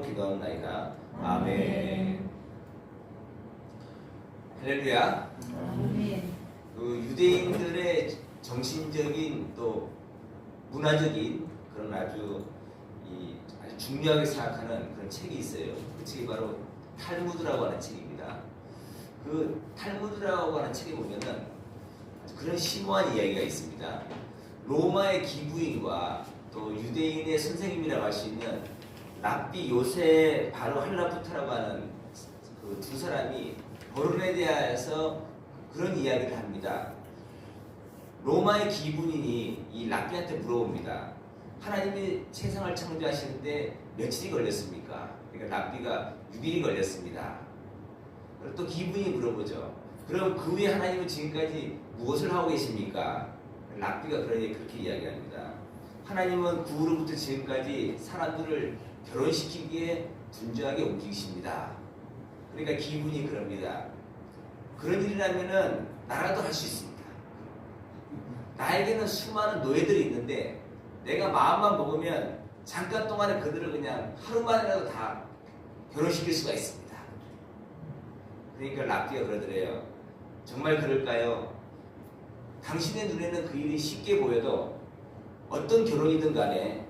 기도하옵나이다. 아멘. 할렐루야. 아멘. 그 유대인들의 정신적인 또 문화적인 그런 아주 중요하게 생각하는 그런 책이 있어요. 그 책이 바로 탈무드라고 하는 책입니다. 그 탈무드라고 하는 책에 보면은 그런 심오한 이야기가 있습니다. 로마의 기부인과 또 유대인의 선생님이라고 할 수 있는 랍비 요새 바로 할라푸타라고 하는 그 두 사람이 결혼에 대해서 그런 이야기를 합니다. 로마의 기부인이 이 랍비한테 물어봅니다. 하나님이 세상을 창조하시는데 며칠이 걸렸습니까? 그러니까 랍비가 6일이 걸렸습니다. 그리고 또 기부인이 물어보죠. 그럼 그 후에 하나님은 지금까지 무엇을 하고 계십니까? 랍비가 그렇게 이야기합니다. 하나님은 그 후로부터 지금까지 사람들을 결혼시키기에 분주하게 움직이십니다. 그러니까 기부인이 그럽니다. 그런 일이라면은 나라도 할 수 있습니다. 나에게는 수많은 노예들이 있는데 내가 마음만 먹으면 잠깐 동안에 그들을 그냥 하루만이라도 다 결혼시킬 수가 있습니다. 그러니까 랍비가 그러더래요. 정말 그럴까요? 당신의 눈에는 그 일이 쉽게 보여도 어떤 결혼이든 간에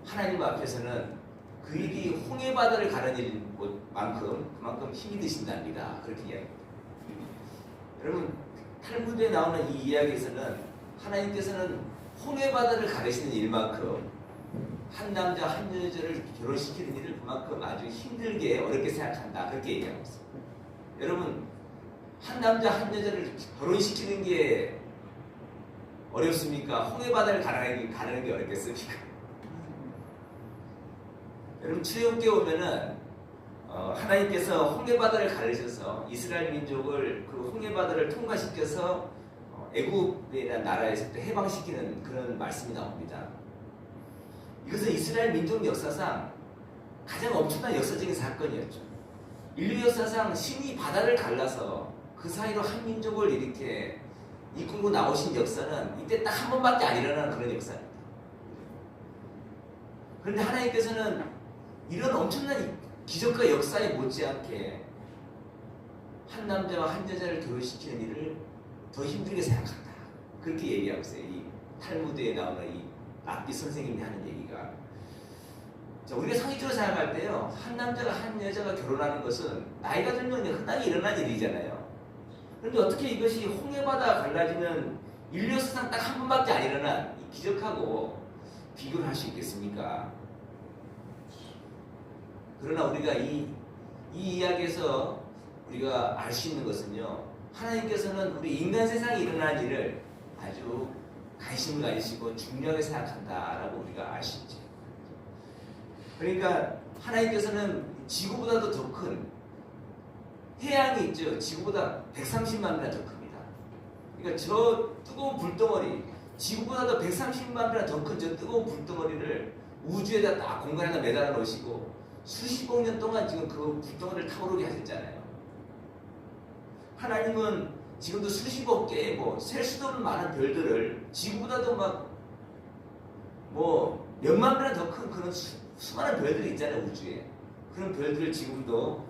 하나님 앞에서는 그 일이 홍해바다를 가르는 그만큼 힘이 드신답니다. 그렇게 이야기합니다. 여러분, 탈무드에 나오는 이 이야기에서는 하나님께서는 홍해바다를 가르시는 일만큼 한 남자 한 여자를 결혼시키는 일을 그만큼 아주 힘들게 어렵게 생각한다. 그렇게 얘기하고 있습니다. 여러분, 한 남자 한 여자를 결혼시키는 게 어렵습니까? 홍해바다를 가르는 게 어렵겠습니까? 여러분, 출애굽기에 오면은 하나님께서 홍해바다를 가르셔서 이스라엘 민족을 그 홍해바다를 통과시켜서 애굽이라는 나라에서 또 해방시키는 그런 말씀이 나옵니다. 이것은 이스라엘 민족 역사상 가장 엄청난 역사적인 사건이었죠. 인류 역사상 신이 바다를 갈라서 그 사이로 한 민족을 이렇게 이끌고 나오신 역사는 이때 딱 한 번밖에 안 일어나는 그런 역사입니다. 그런데 하나님께서는 이런 엄청난 기적과 역사에 못지않게 한 남자와 한 여자를 결혼시키는 일을 더 힘들게 생각한다. 그렇게 얘기하고 있어요. 이 탈무드에 나오는 이 랍비 선생님이 하는 얘기가. 자, 우리가 상식적으로 생각할 때요, 한 남자가 한 여자가 결혼하는 것은 나이가 들면 흔하게 일어난 일이잖아요. 그런데 어떻게 이것이 홍해바다 갈라지는 인류 역사상 딱 한 번밖에 안 일어난 이 기적하고 비교를 할 수 있겠습니까? 그러나 우리가 이 이야기에서 우리가 알 수 있는 것은요, 하나님께서는 우리 인간 세상에 일어난 일을 아주 관심을 가지시고 중요하게 생각한다라고 우리가 알 수 있죠. 그러니까 하나님께서는 지구보다도 더 큰 해양이 있죠. 지구보다 130만 배나 더 큽니다. 그러니까 저 뜨거운 불덩어리, 지구보다도 130만 배나 더 큰 저 뜨거운 불덩어리를 우주에다 딱 공간에다 매달아 놓으시고 수십억 년 동안 지금 그 불덩어리를 타오르게 하셨잖아요. 하나님은 지금도 수십억 개의 셀 수도 없는 많은 별들을 지구보다도 몇만 배나 더 큰 그런 수많은 별들이 있잖아요, 우주에. 그런 별들을 지금도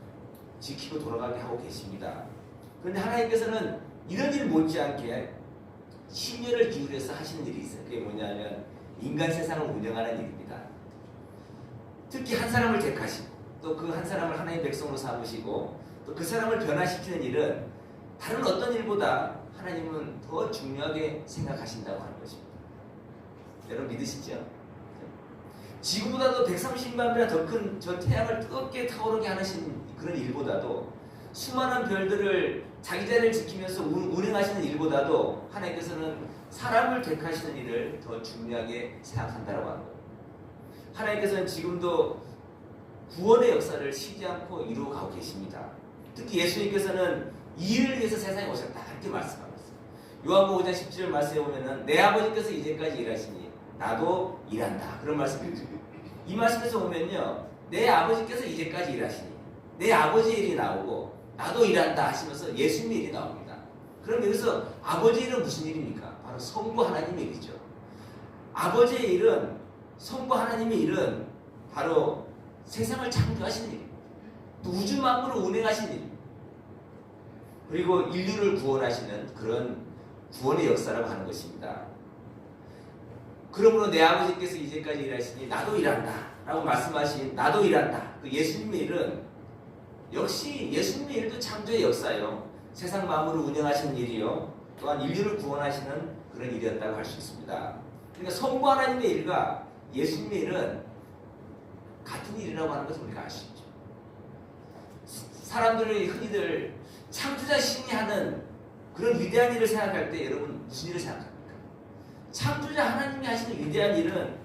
지키고 돌아가게 하고 계십니다. 그런데 하나님께서는 이런 일 못지않게 심려를 기울여서 하시는 일이 있어요. 그게 뭐냐면 인간 세상을 운영하는 일입니다. 특히 한 사람을 택하시고 또 그 한 사람을 하나님의 백성으로 삼으시고 또 그 사람을 변화시키는 일은 다른 어떤 일보다 하나님은 더 중요하게 생각하신다고 하는 것입니다. 여러분 믿으시죠? 지구보다도 130만 배나 더 큰 저 태양을 뜨겁게 타오르게 하신 그런 일보다도 수많은 별들을 자기 자리를 지키면서 운행하시는 일보다도 하나님께서는 사람을 택하시는 일을 더 중요하게 생각한다고 하는 거예요. 하나님께서는 지금도 구원의 역사를 쉬지 않고 이루어가고 계십니다. 특히 예수님께서는 이 일을 위해서 세상에 오셨다 이렇게 말씀하고 있어요. 요한복음 5장 17절 말씀에 보면은 내 아버지께서 이제까지 일하시니 나도 일한다 그런 말씀이죠. 이 말씀에서 보면요, 내 아버지께서 이제까지 일하시니 내 아버지의 일이 나오고 나도 일한다 하시면서 예수님의 일이 나옵니다. 그럼 여기서 아버지의 일은 무슨 일입니까? 바로 성부 하나님의 일이죠. 아버지의 일은, 성부 하나님의 일은 바로 세상을 창조하신 일, 또 우주 만물을 운행하신 일, 그리고 인류를 구원하시는 그런 구원의 역사라고 하는 것입니다. 그러므로 내 아버지께서 이제까지 일하시니 나도 일한다 라고 말씀하신 나도 일한다, 그 예수님의 일은 역시 예수님의 일도 창조의 역사요, 세상 만물을 운영하시는 일이요, 또한 인류를 구원하시는 그런 일이었다고 할 수 있습니다. 그러니까 성부 하나님의 일과 예수님의 일은 같은 일이라고 하는 것을 우리가 알 수 있죠. 사람들이 흔히들 창조자 신이 하는 그런 위대한 일을 생각할 때 여러분 무슨 일을 생각합니까? 창조자 하나님이 하시는 위대한 일은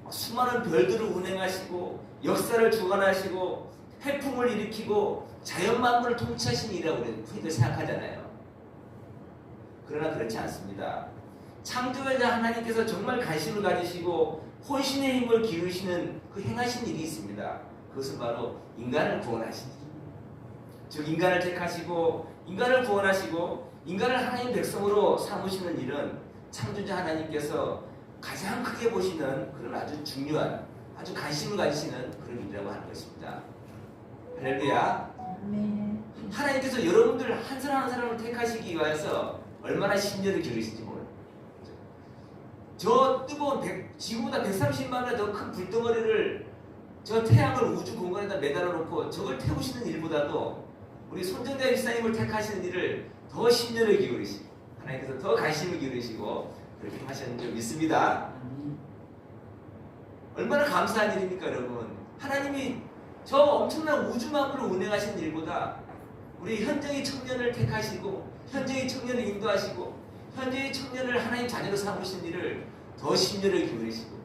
수많은 별들을 운행하시고 역사를 주관하시고 해풍을 일으키고 자연 만물을 통치하시는 일이라고 우리는 흔히들 생각하잖아요. 그러나 그렇지 않습니다. 창조자 하나님께서 정말 관심을 가지시고 혼신의 힘을 기울이시는 그 행하신 일이 있습니다. 그것은 바로 인간을 구원하신 일. 즉 인간을 택하시고 인간을 구원하시고 인간을 하나님 백성으로 삼으시는 일은 창조자 하나님께서 가장 크게 보시는 그런 아주 중요한, 아주 관심을 가지시는 그런 일이라고 하는 것입니다. 할렐루야. 하나님께서 여러분들 한 사람 한 사람을 택하시기 위해서 얼마나 심려를 기울이신지 모릅니다. 저 뜨거운 지구보다 130만 배 더 큰 불덩어리를 저 태양을 우주 공간에다 매달아 놓고 저걸 태우시는 일보다도 우리 손정대 일사님을 택하시는 일을 더 심려를 기울이시고 하나님께서 더 관심을 기울이시고 그렇게 하셨는 줄 믿습니다. 얼마나 감사한 일입니까 여러분. 하나님이 저 엄청난 우주 만물을 운행하시는 일보다 우리 현재의 청년을 택하시고 현재의 청년을 인도하시고 현재의 청년을 하나님 자녀로 삼으신 일을 더 심려를 기울이시고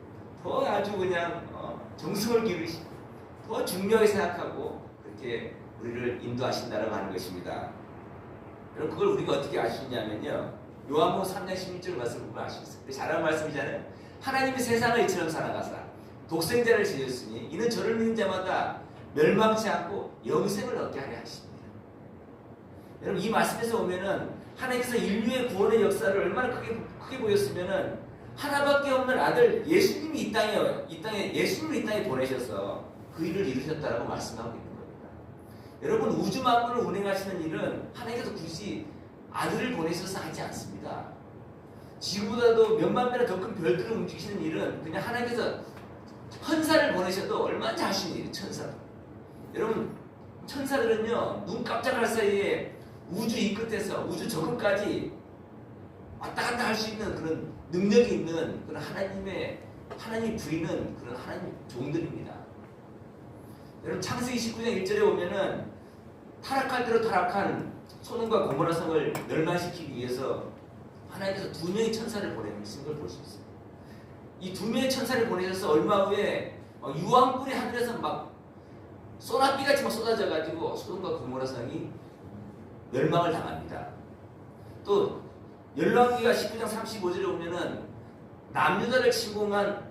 더 아주 그냥 정성을 기울이시고 더 중요하게 생각하고 그렇게 우리를 인도하신다라고 하는 것입니다. 여러분 그걸 우리가 어떻게 알 수 있냐면요, 요한복음 3장 16절 말씀을 보면 알 수 있어요. 잘하는 말씀이잖아요. 하나님이 세상을 이처럼 사랑하사 독생자를 지으셨으니 이는 저를 믿는 자마다 멸망치 않고 영생을 얻게 하려 하십니다. 여러분 이 말씀에서 보면은 하나님께서 인류의 구원의 역사를 얼마나 크게 보였으면은 하나밖에 없는 아들 예수님이 이 땅에 예수님을 이 땅에 보내셔서 그 일을 이루셨다라고 말씀하고 있는 겁니다. 여러분 우주 만물을 운행하시는 일은 하나님께서 굳이 아들을 보내셔서 하지 않습니다. 지구보다도 몇만 배나 더 큰 별들을 움직이시는 일은 그냥 하나님께서 천사를 보내셔도 얼마나 할 수 있는 일이에요. 천사도. 여러분 천사들은요 눈 깜짝할 사이에 우주 이 끝에서 우주 저 끝까지 왔다 갔다 할 수 있는 그런 능력이 있는 그런 하나님 부리는 그런 하나님 종들입니다. 여러분 창세기 19장 1절에 보면은 타락할 대로 타락한 소돔과 고모라 성을 멸망시키기 위해서 하나님께서 두 명의 천사를 보내신 걸 볼 수 있어요. 이 두 명의 천사를 보내셔서 얼마 후에 유황불이 하늘에서 막 소나비같이 막 쏟아져가지고 소돔과 고모라 성이 멸망을 당합니다. 또 열왕기가 19장 35절에 보면은 남유다를 침공한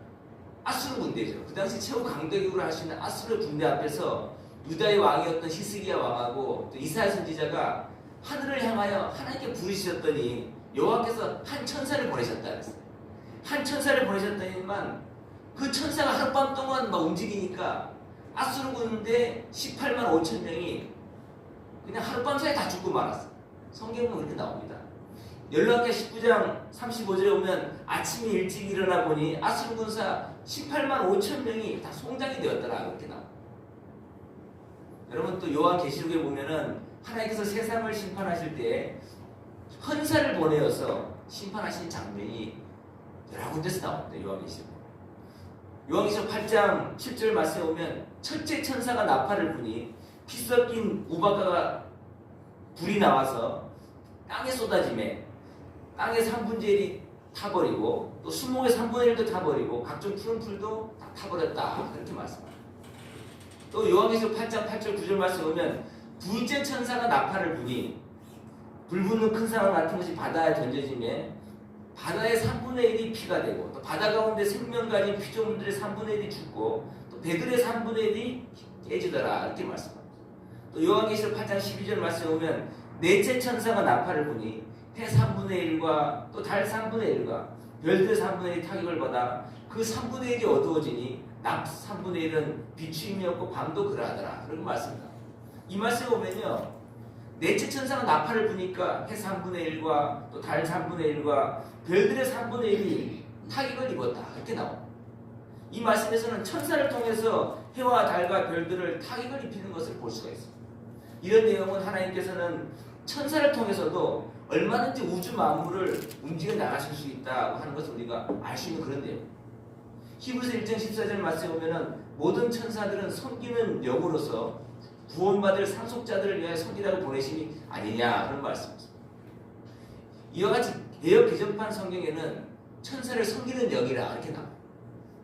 아수르 군대죠. 그 당시 최고 강대국으로 할 수 있는 아수르 군대 앞에서 유다의 왕이었던 히스기야 왕하고 또 이사야 선지자가 하늘을 향하여 하나님께 부르시셨더니 여호와께서 한 천사를 보내셨다 그랬어요. 한 천사를 보내셨더니만 그 천사가 하룻밤 동안 막 움직이니까 아수르 군대 18만 5천 명이 그냥 하룻밤 사이에 다 죽고 말았어요. 성경은 그렇게 나옵니다. 열왕기 19장 35절에 보면 아침에 일찍 일어나 보니 아수르 군사 18만 5천 명이 다 송장이 되었더라 그렇게 나옵니다. 여러분 또 요한계시록에 보면은 하나님께서 세상을 심판하실 때 헌사를 보내어서 심판하시는 장면이 여러 군데서 나옵니다. 요한계시록 8장 7절 말씀에 보면 첫째 천사가 나팔을 부니 피 섞인 우박가가 불이 나와서 땅에 쏟아지매 땅의 3분의 1이 타버리고 또 수목의 3분의 1도 타버리고 각종 푸른 풀도 다 타버렸다 그렇게 말씀합니다. 또 요한계시록 8장 8절 9절 말씀 보면 둘째 천사가 나팔을 부니 불 붙는 큰 상을 같은 것이 바다에 던져지매 바다의 3분의 1이 피가 되고 또 바다 가운데 생명 가진 피조물들의 3분의 1이 죽고 또 배들의 3분의 1이 깨지더라 이렇게 말씀합니다. 또 요한계시록 8장 12절 말씀에 보면 넷째 천사가 나팔을 부니 해 3분의 1과 또 달 3분의 1과 별들의 3분의 1이 타격을 받아 그 3분의 1이 어두워지니 낮 3분의 1은 비추임이 없고 밤도 그러하더라. 그런 말씀입니다. 이 말씀에 보면요, 넷째 천사가 나팔을 부니까 해 3분의 1과 또 달 3분의 1과 별들의 3분의 1이 타격을 입었다. 이렇게 나옵니다. 이 말씀에서는 천사를 통해서 해와 달과 별들을 타격을 입히는 것을 볼 수가 있습니다. 이런 내용은 하나님께서는 천사를 통해서도 얼마든지 우주 만물을 움직여 나가실 수 있다고 하는 것을 우리가 알 수 있는 그런 내용. 히브리서 1장 14절 말씀에 보면은 모든 천사들은 섬기는 영으로서 구원받을 상속자들을 위하여 섬기라고 보내심이 아니냐 그런 말씀입니다. 이와 같이 개역 개정판 성경에는 천사를 섬기는 영이라 이렇게 나와요.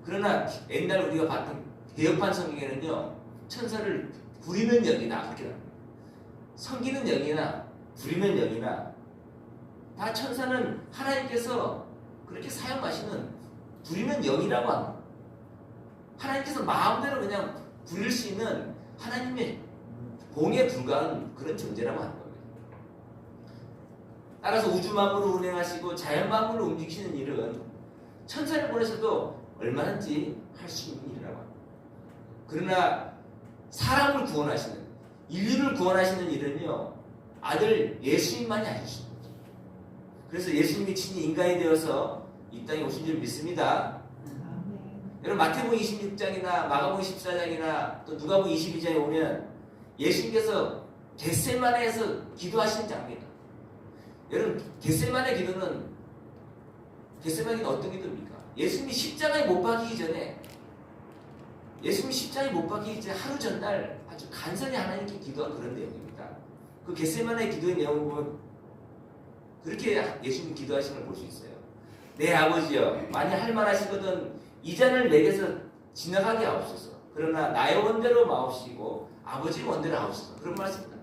그러나 옛날 우리가 봤던 개역판 성경에는요, 천사를 부리는 영이다 그렇게 나와요. 섬기는 영이나 부리는 영이나 다 천사는 하나님께서 그렇게 사용하시는 부리는 영이라고 합니다. 하나님께서 마음대로 그냥 부릴 수 있는 하나님의 공에 불과한 그런 존재라고 하는 겁니다. 따라서 우주 만물을 운행하시고 자연 만물을 움직이시는 일은 천사를 보내서도 얼마든지 할 수 있는 일이라고 합니다. 그러나 사람을 구원하시는, 인류를 구원하시는 일은요, 아들 예수님만이 하실 수 있습니다. 그래서 예수님이 친히 인간이 되어서 이 땅에 오신 줄 믿습니다. 여러분 마태복음 26장이나 마가복음 14장이나 또 누가복음 22장에 오면 예수님께서 겟세마네에서 기도하시는 장면입니다. 여러분 겟세마네 기도는 어떤 기도입니까? 예수님이 십자가에 못 박히기 전에, 예수님이 십자가에 못 박히기 전에 하루 전날 아주 간절히 하나님께 기도한 그런 내용입니다. 그 겟세마네 기도의 내용을 보면 그렇게 예수님 기도하시는 걸 볼 수 있어요. 내 아버지여, 만약 할 만하시거든 이 잔을 내게서 지나가게 하옵소서. 그러나 나의 원대로 마옵시고 아버지의 원대로 하옵소서. 그런 말씀입니다.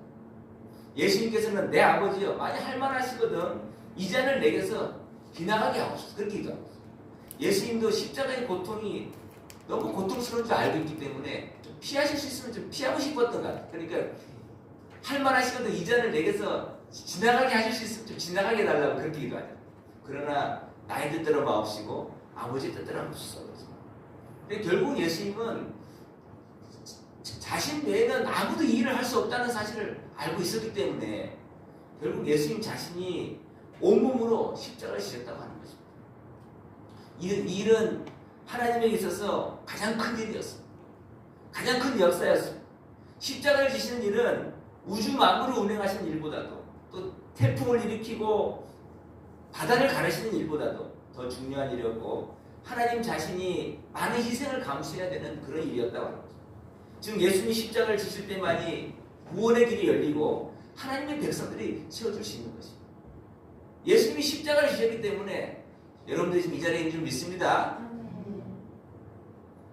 예수님께서는 내 아버지여, 만약 할 만하시거든 이 잔을 내게서 지나가게 하옵소서. 그렇게 기도합니다. 예수님도 십자가의 고통이 너무 고통스러운 줄 알고 있기 때문에 좀 피하실 수 있으면 좀 피하고 싶었던 것 같아요. 그러니까 할 만하시거든 이 잔을 내게서 지나가게 하실 수 있으면 좀 지나가게 해달라고 그렇게 기도하죠. 그러나 나의 뜻대로 마옵시고 아버지의 뜻대로 하옵소서. 근데 결국 예수님은 자신 외에는 아무도 이 일을 할 수 없다는 사실을 알고 있었기 때문에 결국 예수님 자신이 온몸으로 십자가를 지셨다고 하는 것입니다. 이 일은 하나님에게 있어서 가장 큰 일이었습니다. 가장 큰 역사였습니다. 십자가를 지시는 일은 우주 만물을 운행하시는 일보다도, 또 태풍을 일으키고 바다를 가르시는 일보다도 더 중요한 일이었고, 하나님 자신이 많은 희생을 감수해야 되는 그런 일이었다고 합니다. 지금 예수님이 십자가를 지실 때만이 구원의 길이 열리고 하나님의 백성들이 세워줄 수 있는 것입니다. 예수님이 십자가를 지셨기 때문에 여러분들이 지금 이 자리에 있는 줄 믿습니다.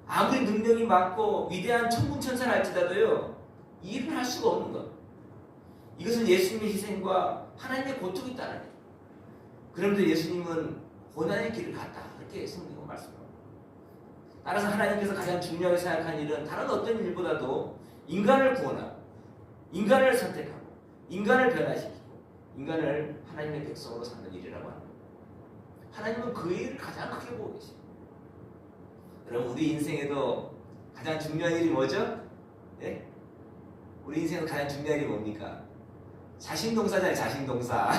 아무리 능력이 많고 위대한 천군천사를 할지라도요, 이 일을 할 수가 없는 것. 이것은 예수님의 희생과 하나님의 고통이 있다는 거예요. 그런데 예수님은 고난의 길을 갔다. 그렇게 성경은 말씀합니다. 따라서 하나님께서 가장 중요하게 생각한 일은 다른 어떤 일보다도 인간을 구원하고, 인간을 선택하고, 인간을 변화시키고, 인간을 하나님의 백성으로 삼는 일이라고 합니다. 하나님은 그 일을 가장 크게 보고 계십니다. 여러분, 우리 인생에도 가장 중요한 일이 뭐죠? 네? 우리 인생에서 가장 중요한 일이 뭡니까? 자신동사잖아요. 자신동사.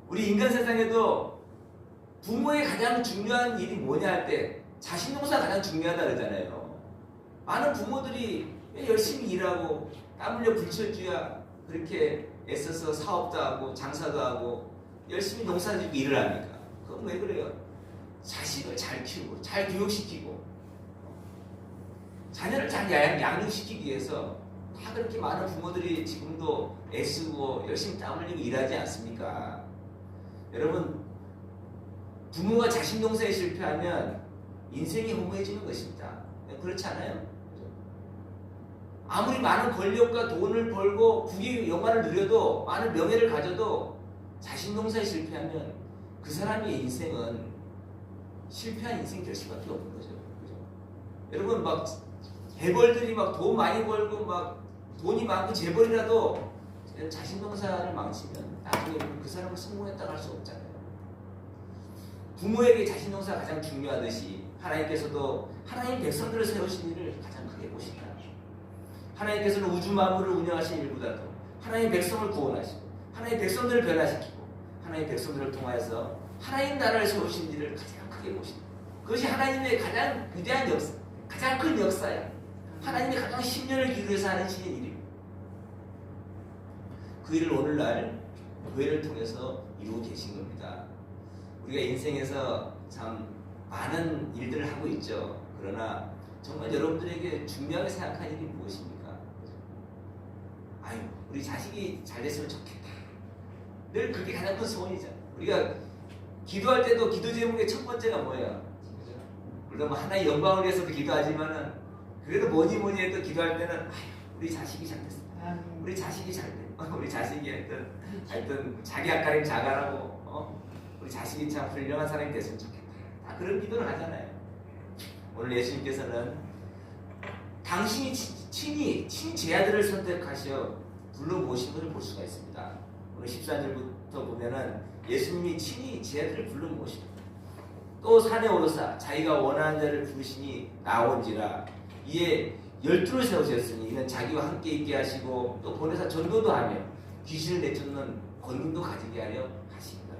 우리 인간 세상에도 부모의 가장 중요한 일이 뭐냐 할 때 자신동사가 가장 중요하다 그러잖아요. 많은 부모들이 열심히 일하고 땀 흘려 불철주야 그렇게 애써서 사업도 하고 장사도 하고 열심히 농사짓고 일을 합니까? 그건 왜 그래요? 자식을 잘 키우고 잘 교육시키고 자녀를 잘 양육시키기 위해서 다 그렇게 많은 부모들이 지금도 애쓰고 열심히 땀 흘리고 일하지 않습니까? 여러분, 부모가 자신동사에 실패하면 인생이 허무해지는 것입니다. 그렇지 않아요? 아무리 많은 권력과 돈을 벌고 부귀 영화를 누려도 많은 명예를 가져도 자신동사에 실패하면 그 사람의 인생은 실패한 인생이 될 수밖에 없는 거죠. 그죠? 여러분, 막 재벌들이 막 돈 많이 벌고 막 돈이 많고 재벌이라도 자신동사를 망치면 나중에 그 사람은 성공했다고 할 수 없잖아요. 부모에게 자신 농사가 가장 중요하듯이 하나님께서도 하나님 백성들을 세우신 일을 가장 크게 보신다. 하나님께서는 우주 만물을 운영하신 일보다도 하나님 백성을 구원하시고 하나님 백성들을 변화시키고 하나님 백성들을 통하여서 하나님 나라를 세우신 일을 가장 크게 보신다. 그것이 하나님의 가장 위대한 역사, 가장 큰 역사야. 하나님이 가장 심년을 기울여서 하시는 일입니다. 그 일을 오늘날 교회를 통해서 이루고 계신 겁니다. 우리가 인생에서 참 많은 일들을 하고 있죠. 그러나 정말 여러분들에게 중요하게 생각할 일이 무엇입니까? 아유, 우리 자식이 잘 됐으면 좋겠다. 늘 그게 가장 큰 소원이잖아. 우리가 기도할 때도 기도 제목의 첫 번째가 뭐예요? 물론 뭐 하나의 영광을 위해서도 기도하지만은 그래도 뭐니 해도 기도할 때는 아유, 우리 자식이 잘 됐어. 우리 자식이 잘 돼. 우리 자식이 하여튼 자기 앞가림 자가라고 우리 자식이 참 훌륭한 사람이 됐으면 좋겠다. 다 그런 기도를 하잖아요. 오늘 예수님께서는 당신이 친히 제 아들을 선택하셔 불러 모신 것을 볼 수가 있습니다. 오늘 14절부터 보면은 예수님이 친히 제 아들을 불러 모시고 또 산에 오르사 자기가 원하는 자를 부르시니 나온지라 이에 12를 세우셨으니 이는 자기와 함께 있게 하시고 또 보내사 전도도 하며 귀신을 내쫓는 권능도 가지게 하려 하십니다.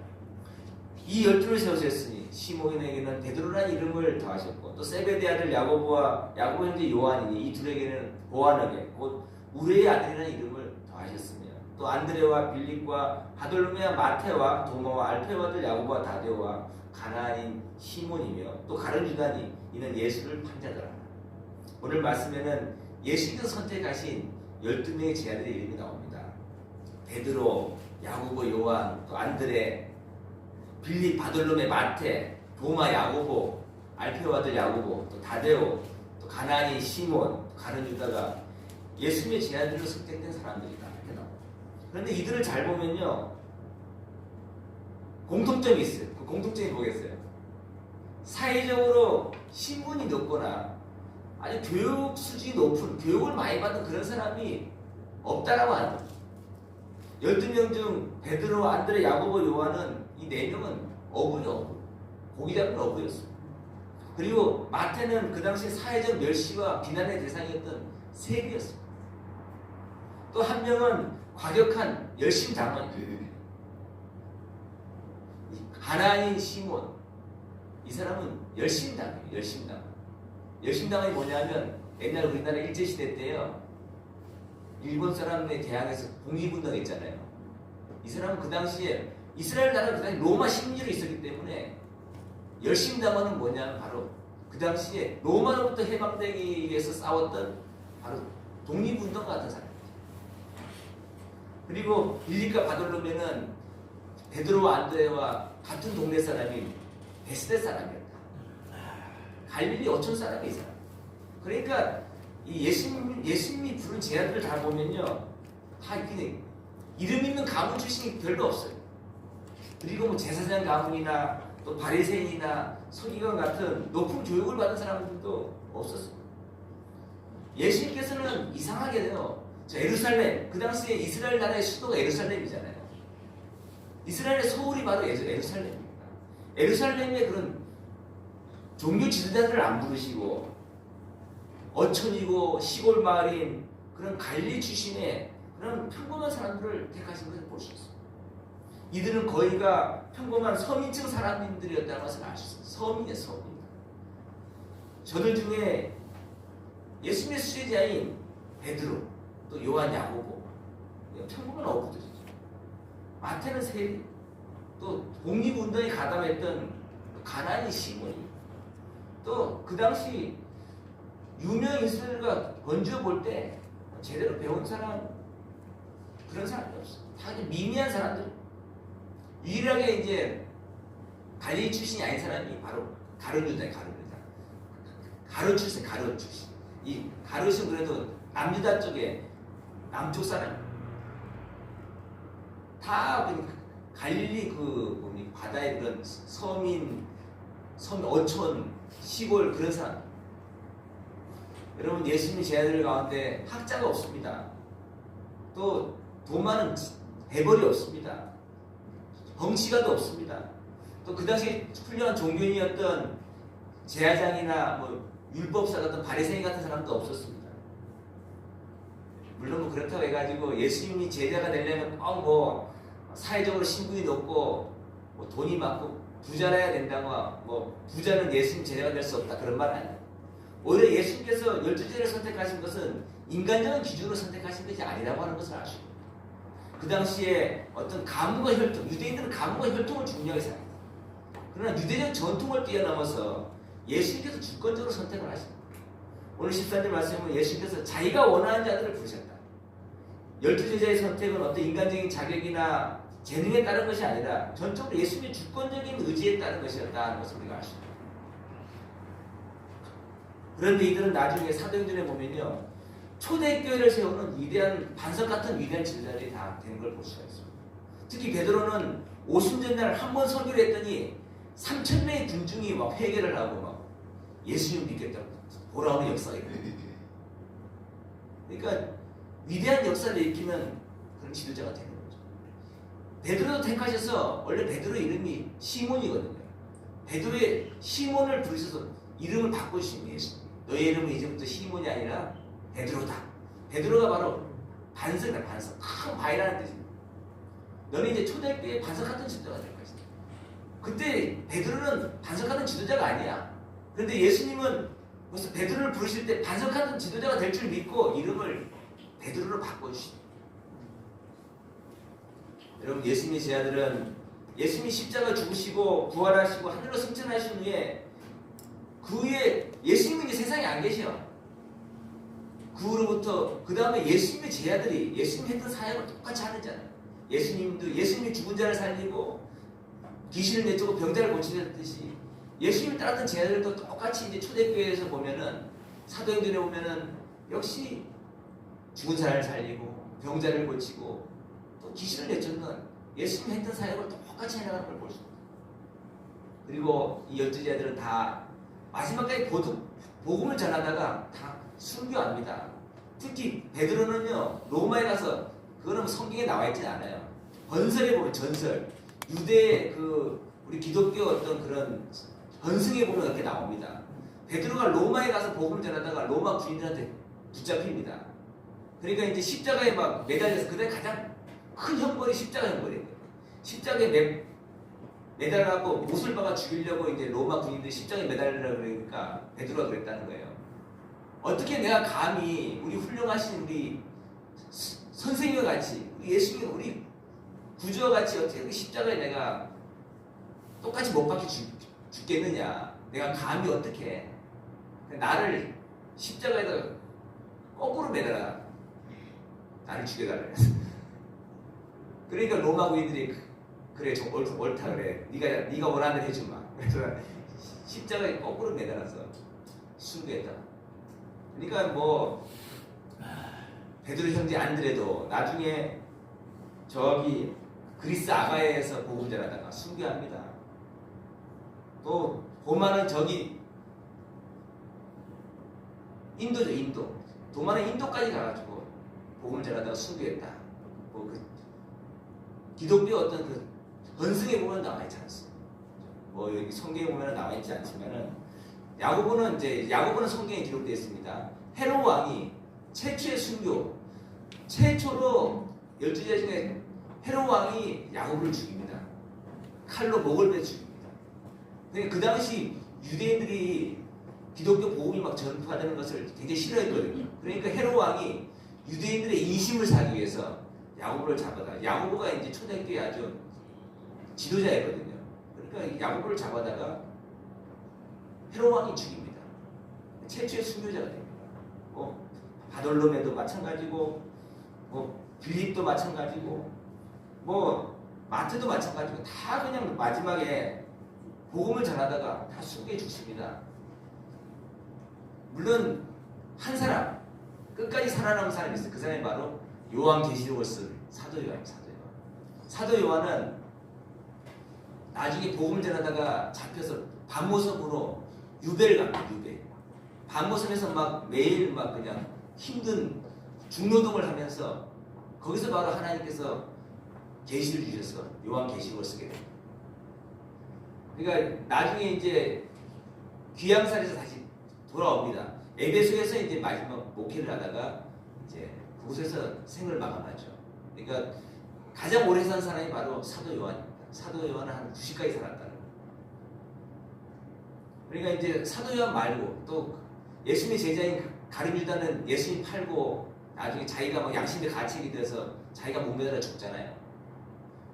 이 12를 세우셨으니 시몬에게는 베드로라는 이름을 더하셨고 또 세베대 아들 야고보와 야고보 형제 요한이니 이 둘에게는 보아너게 곧 우레의 아들이라는 이름을 더하셨으며 또 안드레와 빌립과 바돌로메와 마테와 도마와 알페와 아들 야고보와 다데오와 가나안인 시몬이며 또 가룟 유다니 이는 예수를 판자더라. 오늘 말씀에는 예수님께서 선택하신 12명의 제 아들의 이름이 나옵니다. 베드로, 야고보, 요한, 또 안드레, 빌립, 바돌로메, 마테, 도마, 야고보, 알페오 아들 야고보, 또 다데오, 또 가나안인 시몬, 가룟 유다가 예수님의 제 아들로 선택된 사람들이다. 이렇게 나옵니다. 그런데 이들을 잘 보면요, 공통점이 있어요. 그 공통점이 뭐겠어요? 사회적으로 신분이 높거나 아주 교육 수준이 높은, 교육을 많이 받은 그런 사람이 없다라고 하는 거죠. 12명 중 베드로, 안드레, 야고보, 요한은 이 4명은 어부요. 고기 잡는 어부였어요. 그리고 마태는 그 당시 사회적 멸시와 비난의 대상이었던 세리였어요. 또 한 명은 과격한 열심 당원이에요. 가나안인 시몬, 이 사람은 열심당이에요. 열심당. 열심당이 뭐냐면 옛날 우리나라 일제시대 때요, 일본 사람에 대항해서 독립운동했잖아요. 이 사람은 그 당시에 이스라엘 나라가 그 당시 로마 식민지로 있었기 때문에 열심당원은 뭐냐면 바로 그 당시에 로마로부터 해방되기 위해서 싸웠던 바로 독립운동 같은 사람이죠. 그리고 빌립과 바돌로메는 베드로와 안드레와 같은 동네 사람인 베스데 사람이었다. 갈릴리 어촌 사람이 이 사람. 그러니까 이 예수님이 부른 제 아들을 다 보면요, 다 이렇게 이름 있는 가문 출신이 별로 없어요. 그리고 뭐 제사장 가문이나 또 바리새인이나 서기관 같은 높은 교육을 받은 사람들도 없었어요. 예수님께서는 이상하게요, 예루살렘, 그 당시에 이스라엘 나라의 수도가 예루살렘이잖아요. 이스라엘의 서울이 바로 예루살렘입니다. 예루살렘의 그런 종교 지도자들을 안 부르시고 어촌이고 시골 마을인 그런 갈릴리 출신의 그런 평범한 사람들을 택하신 것을 볼 수 있습니다. 이들은 거의가 평범한 서민층 사람들이었다는 것을 알 수 있습니다. 서민이에요, 서민. 저들 중에 예수님의 수제자인 베드로, 또 요한, 야고보, 평범한 어부들이죠. 마태는 세리, 또 독립운동에 가담했던 가나안인 시몬이, 또 그 당시 유명 인사들과 건져 볼 때 제대로 배운 사람, 그런 사람이 없어요. 다 미미한 사람들. 유일하게 이제 갈릴리 출신이 아닌 사람이 바로 가룟 유다예요. 가룟 출신. 이 가룟은 그래도 남유다 쪽에 남쪽 사람. 다 갈릴리 그 바다의 그런 서민 어촌, 시골 그런 사람. 여러분, 예수님의 제 아들 가운데 학자가 없습니다. 또 도마는 해벌이 없습니다. 벙치가도 없습니다. 또 그 당시 훌륭한 종교인이었던 제사장이나 뭐 율법사 같은 바리새인 같은 사람도 없었습니다. 물론 뭐 그렇다고 해가지고 예수님이 제자가 되려면 뭐 사회적으로 신분이 높고 뭐 돈이 많고 부자라야 된다고 뭐 부자는 예수님 제자가 될 수 없다 그런 말 아니에요. 오히려 예수님께서 12제자를 선택하신 것은 인간적인 기준으로 선택하신 것이 아니라고 하는 것을 아시고 그 당시에 어떤 가문과 혈통, 유대인들은 가문과 혈통을 중요하게 생각합니다. 그러나 유대적 전통을 뛰어넘어서 예수님께서 주권적으로 선택을 하십니다. 오늘 14절 말씀에 보면 예수님께서 자기가 원하는 자들을 부르셨다. 12제자의 선택은 어떤 인간적인 자격이나 재능에 따른 것이 아니라 전적으로 예수님의 주권적인 의지에 따른 것이었다는 것을 우리가 아십니다. 그런데 이들은 나중에 사도행전에 보면요. 초대교회를 세우는 위대한 반석 같은 위대한 지도자들이 다 된 걸 볼 수가 있습니다. 특히 베드로는 오순절날 한 번 설교를 했더니 3,000명의 군중이 막 회개를 하고 막 예수님 믿겠다고 돌아오는 역사가 있거든요. 그러니까 위대한 역사를 일으키는 그런 지도자가 되는 거죠. 베드로도 택하셔서 원래 베드로 이름이 시몬이거든요. 베드로의 시몬을 부르셔서 이름을 바꿔주신 예수님. 너의 이름은 이제부터 시몬이 아니라 베드로다. 베드로가 바로 반석이다. 반석. 큰 바위라는 뜻입니다. 너는 이제 초대교회의 반석 같은 지도자가 될 것이다. 그때 베드로는 반석 같은 지도자가 아니야. 그런데 예수님은 벌써 베드로를 부르실 때 반석 같은 지도자가 될 줄 믿고 이름을 베드로로 바꿔주십니다. 여러분 예수님의 제자들은 예수님이 십자가 죽으시고 부활하시고 하늘로 승천하신 후에 그 후에 예수님은 이제 세상에 안 계셔. 그 후로부터 그 다음에 예수님의 제자들이 예수님이 했던 사역을 똑같이 하잖아요. 예수님이 죽은 자를 살리고 귀신을 내쫓고 병자를 고치셨듯이 예수님을 따랐던 제자들도 똑같이 이제 초대교회에서 보면은 사도행전에 보면은 역시 죽은 사람을 살리고 병자를 고치고 또 귀신을 내쫓는 예수님이 했던 사역을 똑같이 해나가는 걸 볼 수 있습니다. 그리고 이 12제자들은 다 마지막까지 복음을 전하다가 다 순교합니다. 특히 베드로는요 로마에 가서 그거는 성경에 나와 있진 않아요. 번설에 보면 전설 유대의 우리 기독교 어떤 그런 전승에 보면 그렇게 나옵니다. 베드로가 로마에 가서 복음을 전하다가 로마 군인들한테 붙잡힙니다. 그러니까 이제 십자가에 막 매달려서 그때 가장 큰 형벌이 십자가 형벌이에요. 십자가에 매달아갖고 못을 박아 죽이려고 이제 로마 군인들이 십자가에 매달리려고 그러니까 베드로가 그랬다는 거예요. 어떻게 내가 감히 우리 훌륭하신 우리 선생님과 같이 우리 예수님 우리 구주와 같이 어떻게 그 십자가에 내가 똑같이 못 박혀 죽겠느냐. 내가 감히 어떻게 나를 십자가에다가 거꾸로 매달아 나를 죽여달래. 그러니까 로마 군인들이 그래 좀 옳다 그래. 네가 원하는 대로 해주마. 그래서 십자가에 거꾸로 매달아서 순교했다. 그러니까 뭐 베드로 형제 안드레도 나중에 저기 그리스 아가야에서 복음 전하다가 순교합니다. 또 도마는 저기 인도죠. 인도. 도마는 인도까지 가가지고 복음을 전하다가 순교했다. 뭐 기독교 어떤 그 번승에 보면 나와 있지 않습니다. 뭐 여기 성경에 보면 나와 있지 않지만은 야고보는 성경에 기록되어 있습니다. 헤롯 왕이 최초의 순교, 최초로 12제자 중에 헤롯 왕이 야고보를 죽입니다. 칼로 목을 베 죽입니다. 그러니까 그 당시 유대인들이 기독교 복음이 막 전파되는 것을 굉장히 싫어했거든요. 그러니까 헤롯 왕이 유대인들의 인심을 사기 위해서 야고보를 잡아다. 야고보가 이제 초대교회 아주 지도자였거든요. 그러니까 야고보를 잡아다가 헤롯 왕이 죽입니다. 최초의 순교자가 됩니다. 뭐 바돌로메도 마찬가지고, 뭐 빌립도 마찬가지고, 뭐 마트도 마찬가지고 다 그냥 마지막에 복음을 전하다가 다 순교해 죽습니다. 물론 한 사람 끝까지 살아남은 사람이 있어요. 그 사람이 바로 요한계시록을 쓴 사도 요한입니다. 사도 요한은 나중에 복음을 전하다가 잡혀서 반모섬으로 유배를 갑니다. 유배. 반모섬에서 막 매일 막 그냥 힘든 중노동을 하면서 거기서 바로 하나님께서 계시를 주셔서 요한계시록을 쓰게 됩니다. 그러니까 나중에 이제 귀양살에서 다시 돌아옵니다. 에베소에서 이제 마지막 목회를 하다가 이제 그곳에서 생을 마감하죠. 그러니까 가장 오래 산 사람이 바로 사도 요한입니다. 사도 요한은 한 90까지 살았다는 거예요. 그러니까 이제 사도 요한 말고 또 예수님의 제자인 가룟유다는 예수님 팔고 나중에 자기가 막 양심의 가책이 돼서 자기가 목매달아 죽잖아요.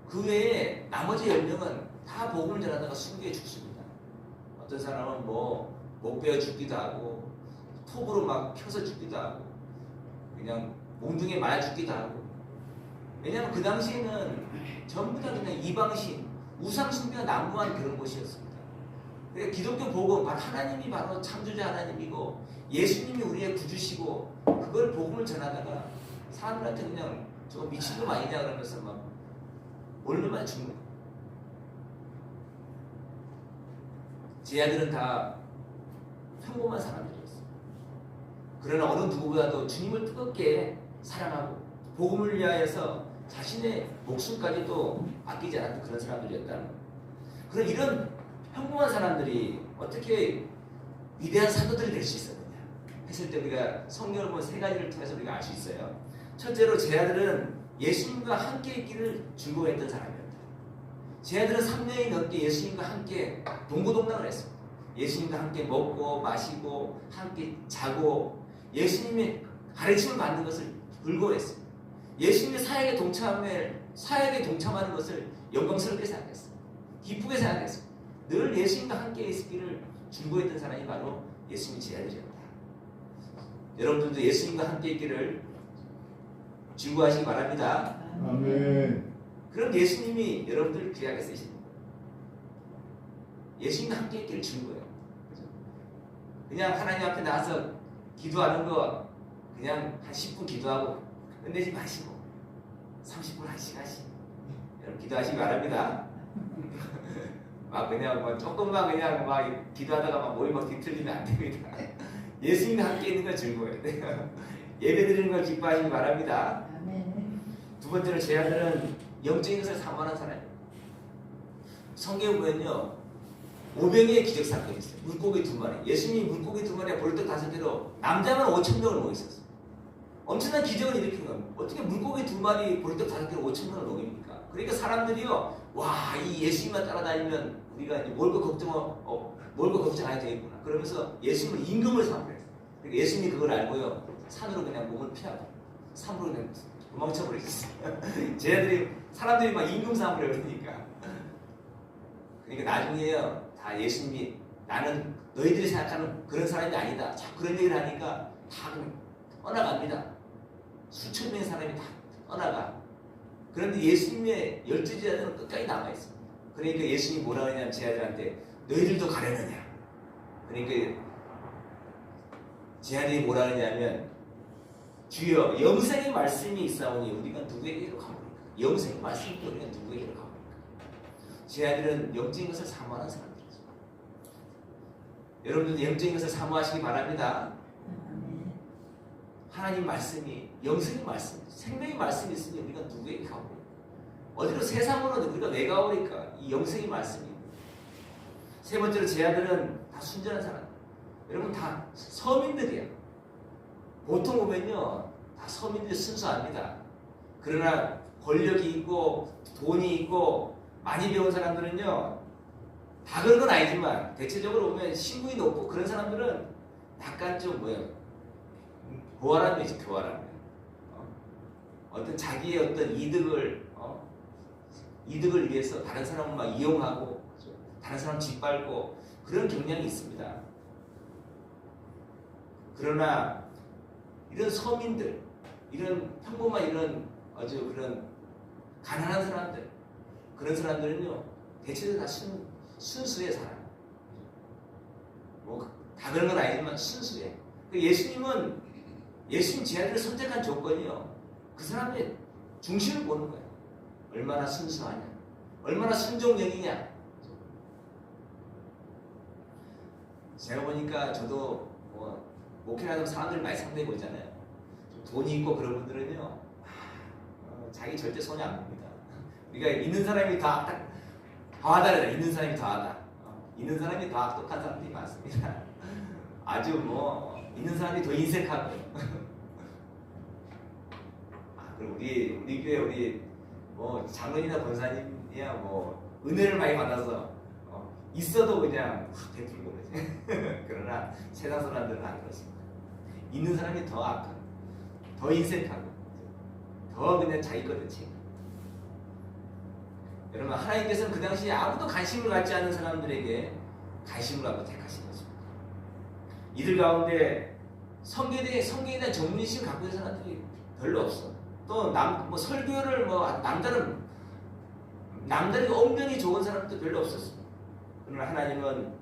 그 외에 나머지 10명은 다 복음을 전하다가 순교해 죽습니다. 어떤 사람은 뭐 목 베어 죽기도 하고 톱으로 막 켜서 죽기도 하고 그냥 몽둥이에 맞아 죽기도 하고. 왜냐하면 그 당시에는 전부 다 그냥 이방신, 우상숭배가 난무한 그런 곳이었습니다. 그러니까 기독교 복음, 바로 하나님이 바로 창조자 하나님이고 예수님이 우리의 구주시고 그걸 복음을 전하다가 사람들한테 그냥 저거 미친놈 아니냐 그러면서 막 몰려만 죽는 거예요. 제 아들은 다 평범한 사람들이었어요. 그러나 어느 누구보다도 주님을 뜨겁게 사랑하고 복음을 위하여서 자신의 목숨까지도 아끼지 않았던 그런 사람들이었다는 거예요. 그럼 이런 평범한 사람들이 어떻게 위대한 사도들이 될 수 있었느냐 했을 때 우리가 성경을 보면 세 가지를 통해서 우리가 알 수 있어요. 첫째로 제 아들은 예수님과 함께 있기를 즐거워했던 사람이었다. 제 아들은 3년이 넘게 예수님과 함께 동고동락을 했습니다. 예수님과 함께 먹고 마시고 함께 자고 예수님의 가르침을 받는 것을 즐거워했습니다. 예수님의 사역에 동참하는 것을 영광스럽게 생각했습니다. 기쁘게 생각했습니다. 늘 예수님과 함께 있기를 즐거워했던 사람이 바로 예수님의 제 아들이었다. 여러분들도 예수님과 함께 있기를 즐거워하시기 바랍니다. 아멘. 그럼 예수님이 여러분들을 귀하게 쓰십니다. 예수님과 함께 있기를 즐거워해요. 그냥 하나님 앞에 나와서 기도하는 거 그냥 한 10분 기도하고 끝내지 마시고 30분 1시간씩 여러분 기도하시기 바랍니다. 막 그냥 뭐 조금만 그냥 막 기도하다가 막 머리 막 뒤틀리면 안 됩니다. 예수님과 함께 있는 걸 즐거워해야 돼요. 예배드리는 걸 기뻐하시기 바랍니다. 두 번째로 제 아들은 영적인 것을 사모하는 사람이에요. 성경에 보면요 500의 기적 사건이 있어요. 물고기 2마리. 예수님이 물고기 2마리에 보리떡 5개로 남자만 5,000명을 먹고 있었어요. 엄청난 기적을 일으킨 겁니다. 어떻게 물고기 2마리 보리떡 5개로 5,000명을 먹입니까? 그러니까 사람들이요 와, 이 예수님만 따라다니면 우리가 뭘 거 걱정 안 해도 되겠구나. 그러면서 예수님을 임금을 삼으래요. 그러니까 예수님이 그걸 알고요 산으로 그냥 몸을 피하고 산으로 그냥 도망쳐버리셨어요. 쟤네들이 사람들이 막 임금 삼으려 그러니까. 그러니까 나중에요 다 예수님이 나는 너희들이 생각하는 그런 사람이 아니다. 자꾸 그런 얘기를 하니까 다 그냥 떠나갑니다. 수천 명의 사람이 다 떠나가. 그런데 예수님의 12제자들은 끝까지 남아있어요. 그러니까 예수님이 뭐라 하냐면 제 아들한테 너희들도 가려느냐. 그러니까 제 아들이 뭐라 하냐면 주여 영생의 말씀이 있사오니 우리가 누구에게로 가보니까. 영생의 말씀이 우리가 누구에게로 가보니까. 제 아들은 영적인 것을 사모하는 사람들이죠. 여러분들도 영적인 것을 사모하시기 바랍니다. 하나님 말씀이 영생의 말씀, 생명의 말씀이 있으니 우리가 누구에게 가보니까. 어디로 세상으로는 우리가 왜 가오니까 이 영생의 말씀입니다. 세 번째로 제 아들은 다 순전한 사람. 여러분 다 서민들이야. 보통 보면요 다 서민들이 순수합니다. 그러나 권력이 있고 돈이 있고 많이 배운 사람들은요 다 그런 건 아니지만 대체적으로 보면 신분이 높고 그런 사람들은 약간 좀 교활함이 있지. 교활함. 어떤 자기의 어떤 이득을 위해서 다른 사람을 막 이용하고 다른 사람 짓밟고 그런 경향이 있습니다. 그러나 이런 서민들, 이런 평범한 이런 아주 그런 가난한 사람들, 그런 사람들은요 대체로 다 순수해 살아요. 뭐 다 그런 건 아니지만 순수해. 예수님은 예수님 제 아들을 선택한 조건이요 그 사람의 중심을 보는 거예요. 얼마나 순수하냐, 얼마나 순종력이냐. 제가 보니까 저도 목회하는 사람들 많이 상대해 보잖아요. 돈이 있고 그런 분들은요 자기 절대 손이 안 봅니다. 우리가 있는 사람이 더하다. 있는 사람이 더하다. 있는 사람이 더 악독한 사람들이 많습니다. 아주 뭐 있는 사람이 더 인색하고요. 그리고 우리 교회 우리 뭐 장로님이나 권사님이야 뭐 은혜를 많이 받아서 있어도 그냥 확 베풀고 그러지. 그러나 세상 사람들은 안 그렇습니다. 있는 사람이 더 악하고 더 인색하고 더 그냥 자기 것을 챙겨. 여러분 하나님께서는 그 당시에 아무도 관심을 갖지 않은 사람들에게 관심을 갖고 택하신 것입니다. 이들 가운데 성경에 대한 전문의식을 갖고 있는 사람들이 별로 없어. 또 뭐 설교를 뭐 남다르게 엄연히 좋은 사람도 별로 없었습니다. 그러나 하나님은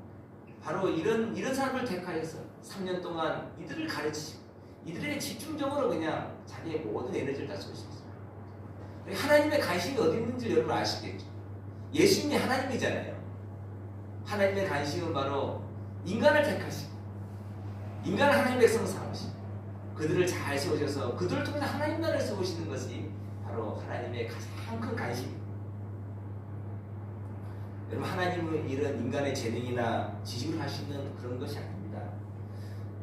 바로 이런 사람을 택하여서 3년 동안 이들을 가르치시고 이들에게 집중적으로 그냥 자기의 모든 에너지를 다 쏟으셨어요. 하나님의 관심이 어디 있는지 여러분 아시겠죠? 예수님이 하나님이잖아요. 하나님의 관심은 바로 인간을 택하시고 인간을 하나님의 백성 삼으시고 그들을 잘 세우셔서 그들을 통해서 하나님 나라를 세우시는 것이 바로 하나님의 가장 큰 관심입니다. 여러분 하나님은 이런 인간의 재능이나 지식을 하시는 그런 것이 아닙니다.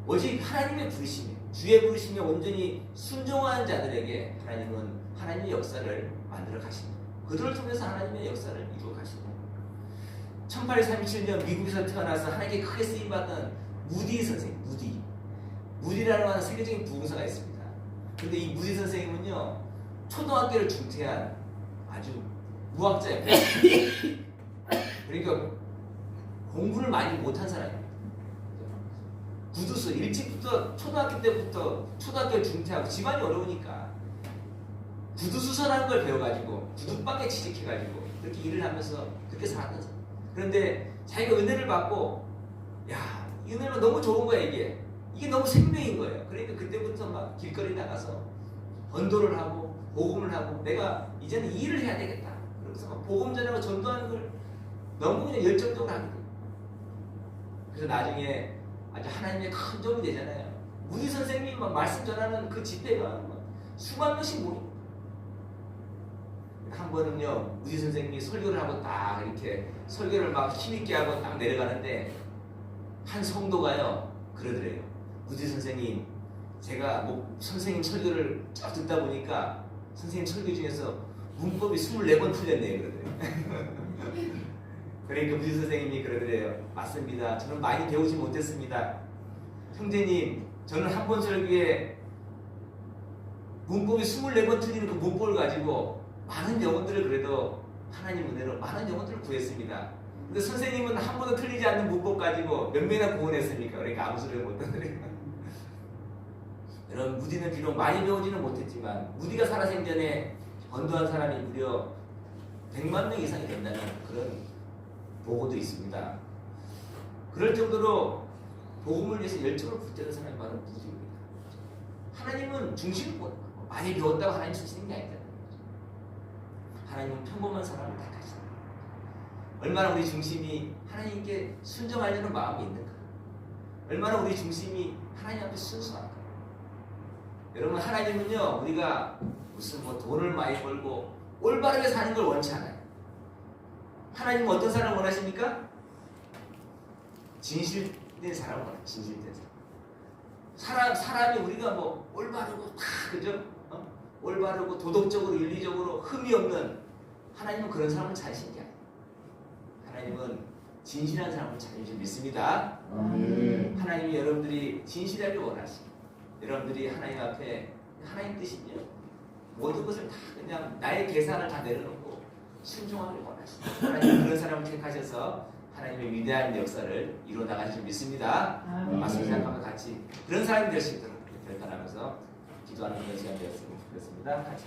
오직 하나님의 부르심에 주의 부르심에 온전히 순종한 자들에게 하나님은 하나님의 역사를 만들어 가십니다. 그들을 통해서 하나님의 역사를 이루어 가십니다. 1837년 미국에서 태어나서 하나님께 크게 쓰임받은 무디 선생님, 무디라는 하는 세계적인 부흥사가 있습니다. 그런데 이 무디 선생님은요 초등학교를 중퇴한 아주 무학자예요. 그러니까 공부를 많이 못한 사람입니다. 구두수 일찍부터 초등학교 때부터 초등학교 중퇴하고 집안이 어려우니까 구두수선하는 걸 배워가지고 구두방에 취직해가지고 그렇게 일을 하면서 그렇게 살았던 사람. 그런데 자기가 은혜를 받고 야, 이 은혜가 너무 좋은 거야 이게 너무 생명인 거예요. 그러니까 그때부터 막 길거리 나가서 전도를 하고 복음을 하고 내가 이제는 이 일을 해야 되겠다. 그러면서 막 복음 전하고 전도하는 걸 너무 그냥 열정적으로 하는 거예요. 그래서 나중에 아주 하나님의 큰 도움이 되잖아요. 무디 선생님이 막 말씀 전하는 그 집회가 막 수만 명씩 모입니다. 한 번은요 무디 선생님이 설교를 하고 딱 이렇게 설교를 막 힘있게 하고 딱 내려가는데 한 성도가요 그러더래요. 무디 선생님 제가 뭐 선생님 설교를 쭉 듣다 보니까 선생님 설교 중에서 문법이 24번 틀렸네요 그러더래요. 그러니까 무디 선생님이 그러더래요. 맞습니다. 저는 많이 배우지 못했습니다. 형제님 저는 한 번 설교에 문법이 24번 틀리는 그 문법을 가지고 많은 영혼들을 그래도 하나님 은혜로 많은 영혼들을 구했습니다. 근데 선생님은 한 번도 틀리지 않는 문법 가지고 몇 명이나 구원했습니까? 그러니까 아무 소리를 못 하더래요. 여러분 무디는 비록 많이 배우지는 못했지만 무디가 살아생전에 전도한 사람이 무려 100만 명 이상이 된다는 그런 보고도 있습니다. 그럴 정도로 복음을 위해서 열정을 붙드는 사람이 바로 무디입니다. 하나님은 중심을 많이 배웠다고 하나님 쓰시는 게 아니다. 하나님은 평범한 사람을 택하신다. 얼마나 우리 중심이 하나님께 순종하려는 마음이 있는가? 얼마나 우리 중심이 하나님 앞에 순수한가? 여러분 하나님은요 우리가 무슨 뭐 돈을 많이 벌고 올바르게 사는 걸 원치 않아요. 하나님은 어떤 사람을 원하십니까? 진실된 사람을 원해요. 진실된 사람. 사람이 우리가 뭐 올바르고 다 그죠? 올바르고 도덕적으로 윤리적으로 흠이 없는 하나님은 그런 사람을 찾으신 게 아니에요. 하나님은 진실한 사람을 찾으신 믿습니다. 하나님이 여러분들이 진실하길 원하시고 여러분들이 하나님 앞에 하나님 뜻이요 모든 것을 다 그냥 나의 계산을 다 내려놓고 순종하길 원하십니다. 하나님 그런 사람을 택하셔서 하나님의 위대한 역사를 이루어 나가실 줄 믿습니다. 말씀 생각하면 같이 그런 사람이 될 수 있도록 결단하면서 기도하는 그런 시간 되었습니다. 같이